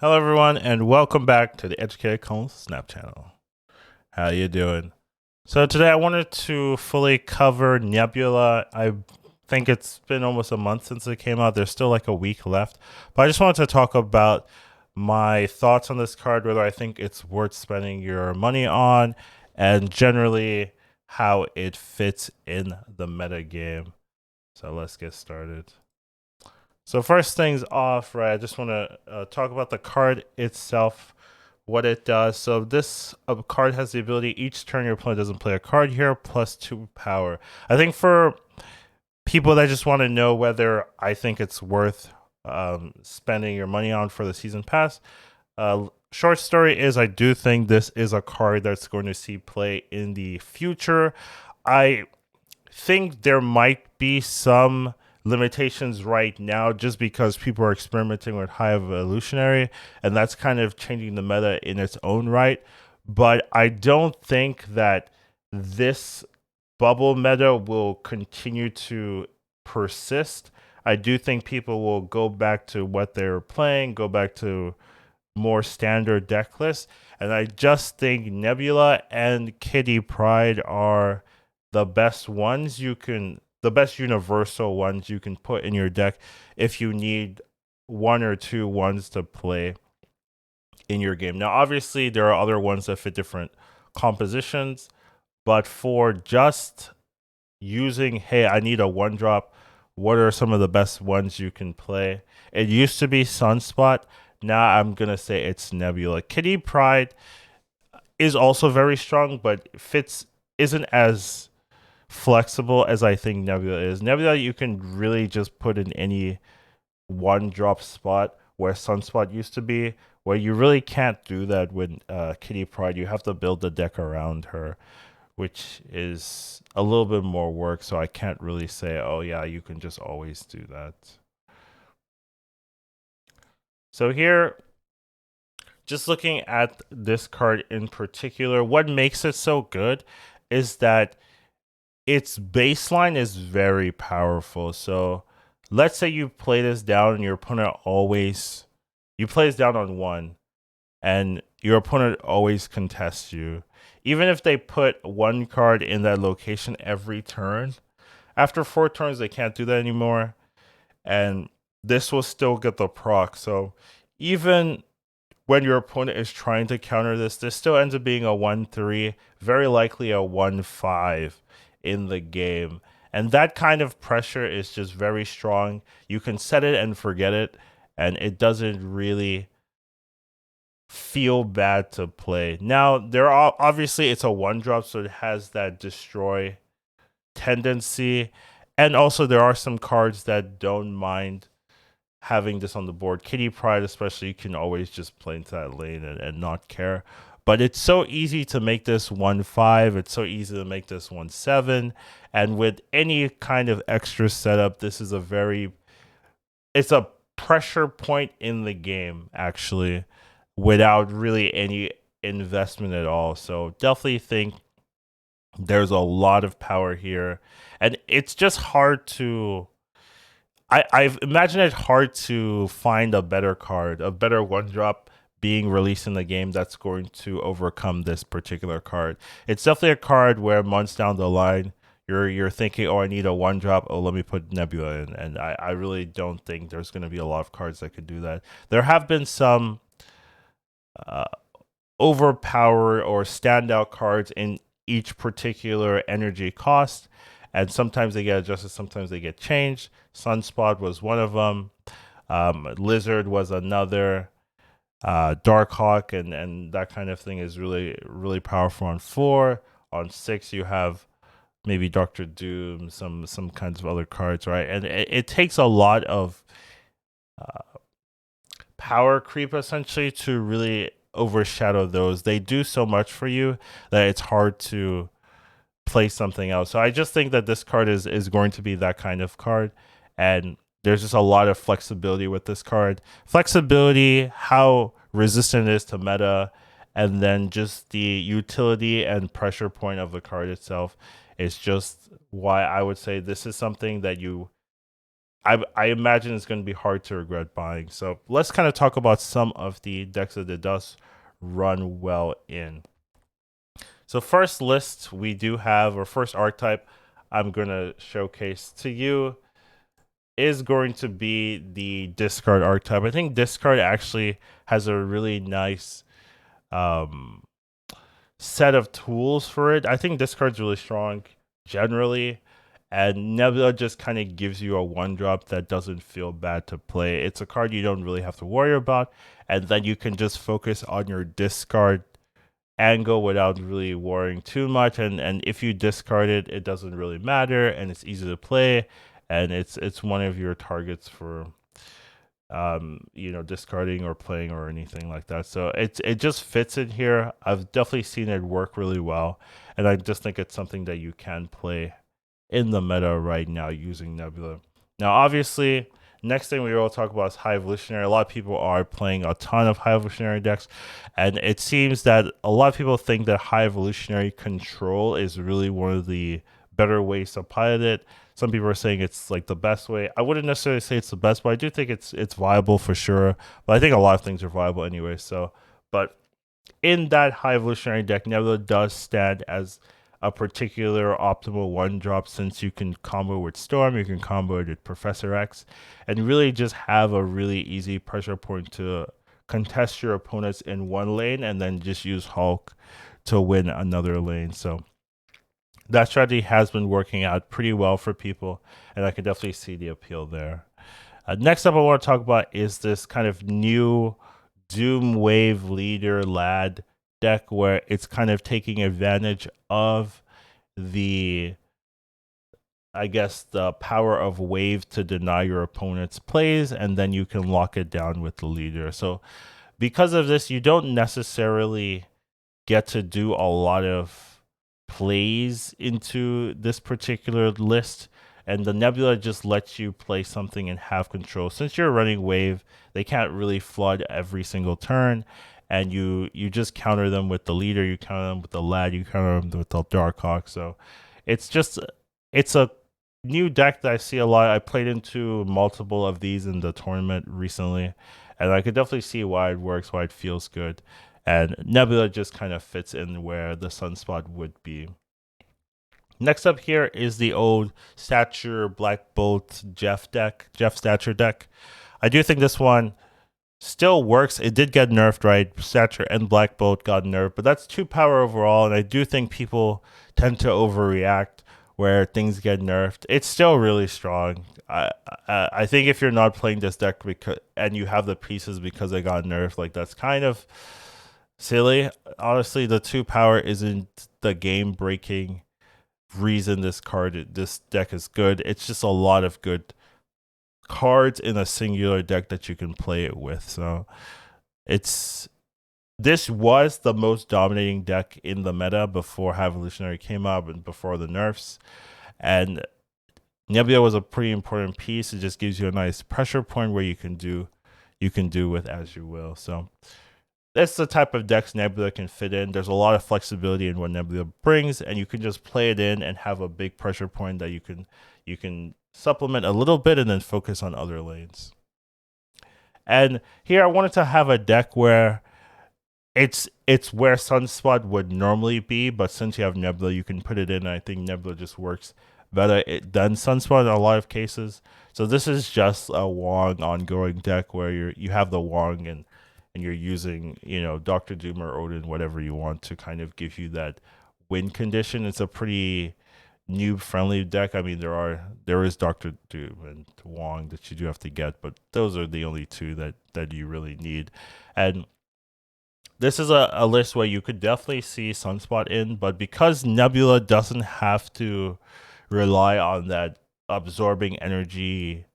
Hello, everyone, and welcome back to the Educated Cones Snap channel. How you doing? So today I wanted to fully cover Nebula. I think it's been almost a month since it came out. There's still like a week left, but I just wanted to talk about my thoughts on this card, whether I think it's worth spending your money on, and generally how it fits in the meta game. So let's get started. So first things off, right? I just want to talk about the card itself, what it does. So this card has the ability each turn your opponent doesn't play a card here, +2 power. I think for people that just want to know whether I think it's worth spending your money on for the season pass, short story is I do think this is a card that's going to see play in the future. I think there might be some limitations right now just because people are experimenting with high evolutionary, and that's kind of changing the meta in its own right. But I don't think that this bubble meta will continue to persist. I do think people will go back to what they're playing, go back to more standard deck lists. And I just think Nebula and Kitty Pride are the best ones the best universal ones you can put in your deck if you need one or two ones to play in your game. Now, obviously, there are other ones that fit different compositions, but for just using, hey, I need a one drop, what are some of the best ones you can play? It used to be Sunspot. Now I'm going to say it's Nebula. Kitty Pride is also very strong, but fits isn't as flexible as I think Nebula is. Nebula you can really just put in any one drop spot where Sunspot used to be, where you really can't do that with Kitty Pride. You have to build the deck around her, which is a little bit more work. So I can't really say, oh yeah, you can just always do that. So here, just looking at this card in particular, what makes it so good is that its baseline is very powerful. So let's say you play this down and your opponent always you play this down on one and your opponent always contests you. Even if they put one card in that location every turn, after 4 turns they can't do that anymore. And this will still get the proc. So even when your opponent is trying to counter this still ends up being a 1-3, very likely a 1-5 in the game. And that kind of pressure is just very strong. You can set it and forget it, and it doesn't really feel bad to play. Now, there are obviously it's a one drop, so it has that destroy tendency. And also there are some cards that don't mind having this on the board. Kitty Pride, especially, you can always just play into that lane and not care. But it's so easy to make this 1-5. It's so easy to make this 1-7. And with any kind of extra setup, this is it's a pressure point in the game, actually, without really any investment at all. So definitely think there's a lot of power here. And it's just hard to I've imagined it hard to find a better card, a better one drop being released in the game that's going to overcome this particular card. It's definitely a card where months down the line you're thinking, oh, I need a one drop. Oh, let me put Nebula in. And I really don't think there's going to be a lot of cards that could do that. There have been some uh, overpower or standout cards in each particular energy cost, and sometimes they get adjusted, sometimes they get changed. Sunspot was one of them. Lizard was another. Darkhawk and that kind of thing is really powerful on 4. On 6, you have maybe Doctor Doom, some kinds of other cards, right? And it takes a lot of power creep essentially to really overshadow those. They do so much for you that it's hard to play something else. So I just think that this card is going to be that kind of card, and there's just a lot of flexibility with this card. Flexibility, how resistant it is to meta, and then just the utility and pressure point of the card itself is just why I would say this is something that you I imagine it's going to be hard to regret buying. So let's kind of talk about some of the decks that it does run well in. So first list we do have, or first archetype I'm going to showcase to you is going to be the discard archetype. I think discard actually has a really nice um, set of tools for it. I think discard's really strong generally, and Nebula just kind of gives you a one drop that doesn't feel bad to play. It's a card you don't really have to worry about, and then you can just focus on your discard angle without really worrying too much. And if you discard it, it doesn't really matter, and it's easy to play, and it's one of your targets for discarding or playing or anything like that. So it just fits in here. I've definitely seen it work really well, and I just think it's something that you can play in the meta right now using Nebula. Now, obviously, next thing we will talk about is High Evolutionary. A lot of people are playing a ton of High Evolutionary decks, and it seems that a lot of people think that High Evolutionary Control is really one of the better ways to pilot it. Some people are saying it's like the best way. I wouldn't necessarily say it's the best, but I do think it's viable for sure. But I think a lot of things are viable anyway. So, but in that High Evolutionary deck, Nebula does stand as a particular optimal one drop, since you can combo with Storm, you can combo it with Professor X, and really just have a really easy pressure point to contest your opponents in one lane and then just use Hulk to win another lane. So that strategy has been working out pretty well for people, and I can definitely see the appeal there. Next up, I want to talk about is this kind of new Doom Wave Leader Lad deck, where it's kind of taking advantage of the, I guess, the power of Wave to deny your opponent's plays, and then you can lock it down with the leader. So because of this, you don't necessarily get to do a lot of plays into this particular list, and the Nebula just lets you play something and have control. Since you're running Wave, they can't really flood every single turn, and you just counter them with the leader, you counter them with the lad, you counter them with the Darkhawk. So it's a new deck that I see a lot. I played into multiple of these in the tournament recently, and I could definitely see why it works, why it feels good. And Nebula just kind of fits in where the Sunspot would be. Next up here is the old Stature Black Bolt Jeff Stature deck. I do think this one still works. It did get nerfed, right? Stature and Black Bolt got nerfed, but that's 2 power overall, and I do think people tend to overreact where things get nerfed. It's still really strong. I think if you're not playing this deck because and you have the pieces because they got nerfed, like that's kind of silly. Honestly, the 2 power isn't the game breaking reason this deck is good. It's just a lot of good cards in a singular deck that you can play it with. So this was the most dominating deck in the meta before High Evolutionary came up and before the nerfs. And Nebula was a pretty important piece. It just gives you a nice pressure point where you can do with as you will. So that's the type of decks Nebula can fit in. There's a lot of flexibility in what Nebula brings, and you can just play it in and have a big pressure point that you can supplement a little bit and then focus on other lanes. And here I wanted to have a deck where it's where Sunspot would normally be, but since you have Nebula, you can put it in. And I think Nebula just works better than Sunspot in a lot of cases. So this is just a Wong ongoing deck where you have the Wong and you're using, Dr. Doom or Odin, whatever you want, to kind of give you that win condition. It's a pretty noob friendly deck. I mean, there is Dr. Doom and Wong that you do have to get, but those are the only 2 that you really need. And this is a list where you could definitely see Sunspot in, but because Nebula doesn't have to rely on that absorbing energy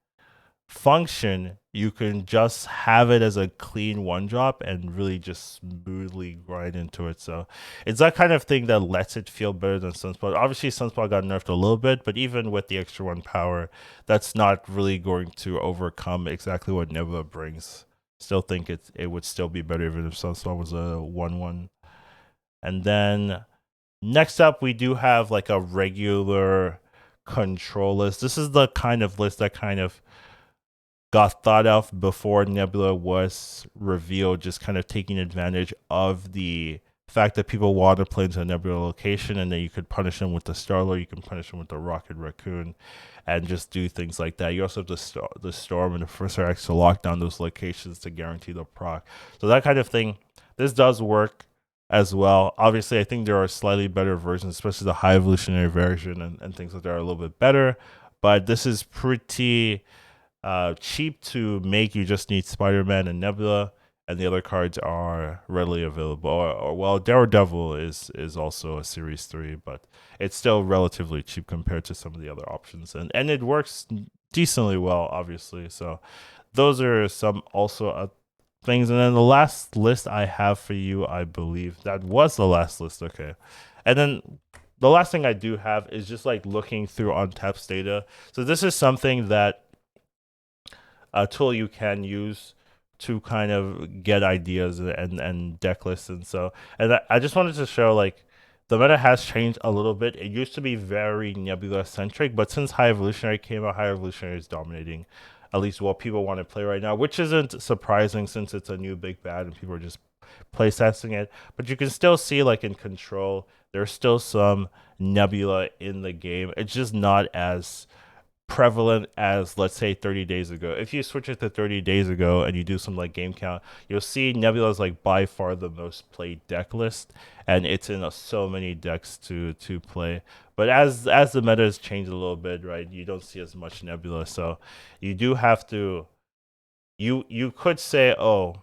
function, you can just have it as a clean one drop and really just smoothly grind into it. So it's that kind of thing that lets it feel better than Sunspot. Obviously, Sunspot got nerfed a little bit, but even with the extra 1 power, that's not really going to overcome exactly what Nebula brings. Still think it would still be better even if Sunspot was a 1/1. And then next up, we do have like a regular control list. This is the kind of list that kind of got thought of before Nebula was revealed, just kind of taking advantage of the fact that people want to play into a Nebula location, and then you could punish them with the Starlord, you can punish them with the Rocket Raccoon, and just do things like that. You also have the Storm and the First X to lock down those locations to guarantee the proc. So that kind of thing, this does work as well. Obviously, I think there are slightly better versions, especially the high evolutionary version and things like that are a little bit better. But this is pretty cheap to make. You just need Spider-Man and Nebula, and the other cards are readily available. Or well, Daredevil is also a Series 3, but it's still relatively cheap compared to some of the other options, and it works decently well, obviously. So those are some also things. And then the last list I have for you, I believe that was the last list. Okay, and then the last thing I do have is just like looking through Untapped's data. So this is something that a tool you can use to kind of get ideas and deck lists. And so, and I just wanted to show like the meta has changed a little bit. It used to be very Nebula centric, but since High Evolutionary came out, High Evolutionary is dominating at least what people want to play right now, which isn't surprising since it's a new big bad and people are just play testing it. But you can still see like in Control, there's still some Nebula in the game. It's just not as prevalent as, let's say, 30 days ago. If you switch it to 30 days ago and you do some like game count, you'll see Nebula is like by far the most played deck list, and it's in so many decks to play. But as the meta has changed a little bit, right, you don't see as much Nebula, so you do have to, you could say, oh,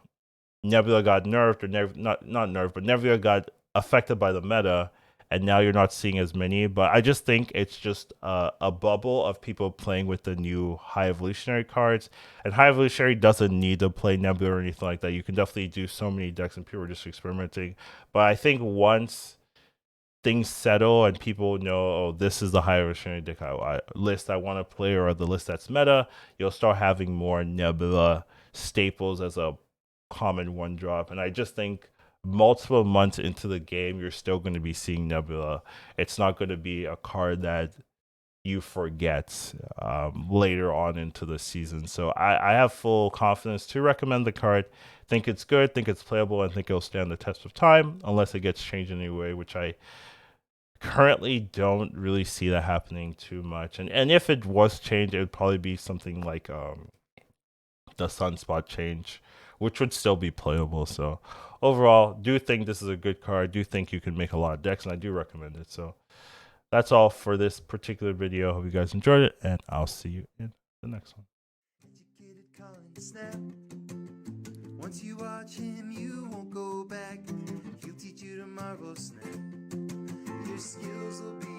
Nebula got nerfed, or not nerfed, but Nebula got affected by the meta, and now you're not seeing as many. But I just think it's just a bubble of people playing with the new High Evolutionary cards, and High Evolutionary doesn't need to play Nebula or anything like that. You can definitely do so many decks, and people are just experimenting. But I think once things settle and people know, oh, this is the High Evolutionary deck list I want to play, or the list that's meta, you'll start having more Nebula staples as a common one drop. And I just think multiple months into the game, you're still going to be seeing Nebula. It's not going to be a card that you forget later on into the season. So I have full confidence to recommend the card. Think it's good, think it's playable, and think it'll stand the test of time unless it gets changed in any way, which I currently don't really see that happening too much. And if it was changed, it would probably be something like the Sunspot change, which would still be playable. So overall, do think this is a good card. Do think you can make a lot of decks, and I do recommend it. So that's all for this particular video. Hope you guys enjoyed it, and I'll see you in the next one. Once you watch him, you won't go back. He'll teach you to marvel snap. Your skills will be